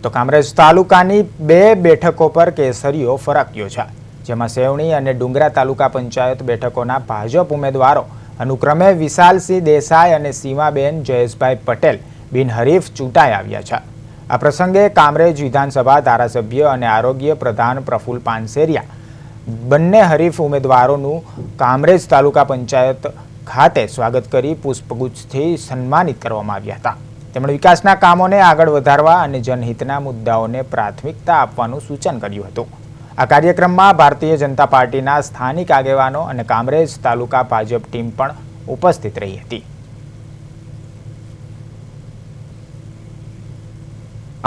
તો કામરેજ તાલુકાની 2 બેઠકો પર કેસરીઓ ફરક્યો છે, જેમાં સેવણી અને ડુંગરા તાલુકા પંચાયત બેઠકોના ભાજપ ઉમેદવારો અનુક્રમે વિશાલસિંહ દેસાઈ અને સીમાબેન જયેશભાઈ પટેલ બિનહરીફ ચૂંટાઈ આવ્યા છે। આ પ્રસંગે કામરેજ વિધાનસભા ધારાસભ્ય અને આરોગ્ય પ્રધાન પ્રફુલ પાનસેરિયા બંને હરીફ ઉમેદવારોનું કામરેજ તાલુકા પંચાયત ખાતે સ્વાગત કરી પુષ્પગુચ્છથી સન્માનિત કરવામાં આવ્યા હતા। તેમણે વિકાસના કામોને આગળ વધારવા અને જનહિતના મુદ્દાઓને પ્રાથમિકતા આપવાનું સૂચન કર્યું હતું। આ કાર્યક્રમમાં ભારતીય જનતા પાર્ટીના સ્થાનિક આગેવાનો અને કામરેજ તાલુકા ભાજપ ટીમ પણ ઉપસ્થિત રહી હતી।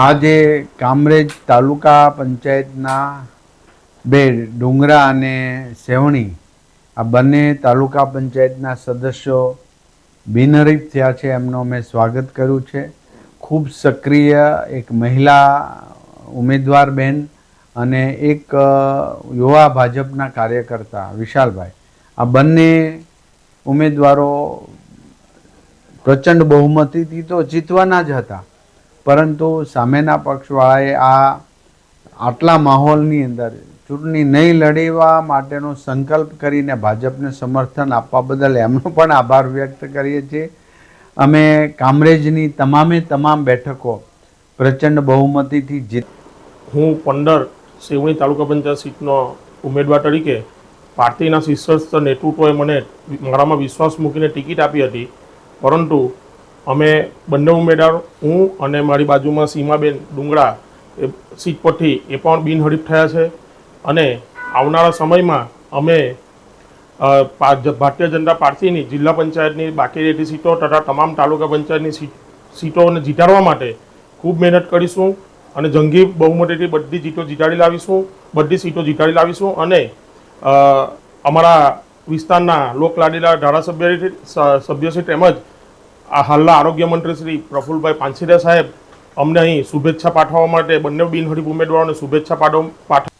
આજે કામરેજ તાલુકા પંચાયતના 2 ડુંગરા અને સેવણી આ બંને તાલુકા પંચાયતના સદસ્યો બિનહરીફ થયા છે, એમનો મેં સ્વાગત કર્યું છે। ખૂબ સક્રિય એક મહિલા ઉમેદવાર બેન અને એક યુવા ભાજપના કાર્યકર્તા વિશાલભાઈ, આ બંને ઉમેદવારો પ્રચંડ બહુમતીથી તો જીતવાના જ હતા, પરંતુ સામેના પક્ષવાળાએ આટલા માહોલની અંદર ચૂંટણી નહીં લડવા માટેનો સંકલ્પ કરીને ભાજપને સમર્થન આપવા બદલ એમનો પણ આભાર વ્યક્ત કરીએ છીએ। અમે કામરેજની તમામ બેઠકો પ્રચંડ બહુમતીથી જીત। હું 15 સેવણી તાલુકા પંચાયત સીટનો ઉમેદવાર તરીકે પાર્ટીના શીર્ષસ્થ નેતૃત્વએ મને મારામાં વિશ્વાસ મૂકીને ટિકિટ આપી હતી, પરંતુ અમે બંને ઉમેદવાર, હું અને મારી બાજુમાં સીમાબેન ડુંગરા એ સીટ પરથી એ પણ બિનહરીફ થયા છે અને આવનારા સમયમાં અમે ભારતીય જનતા પાર્ટીની જિલ્લા પંચાયતની બાકી રહેતી સીટો તથા તમામ તાલુકા પંચાયતની સીટોને જીતાડવા માટે ખૂબ મહેનત કરીશું અને જંગી બહુમતીથી બધી સીટો જીતાડી લાવીશું અને અમારા વિસ્તારના લોકલાડીલા સભ્યશ્રી તેમજ આ હાલના આરોગ્ય મંત્રી શ્રી પ્રફુલભાઈ પાનસેરિયા સાહેબ અમને અહીં શુભેચ્છા પાઠવવા માટે બંને બિનહરીફ ઉમેદવારોને શુભેચ્છા પાઠવ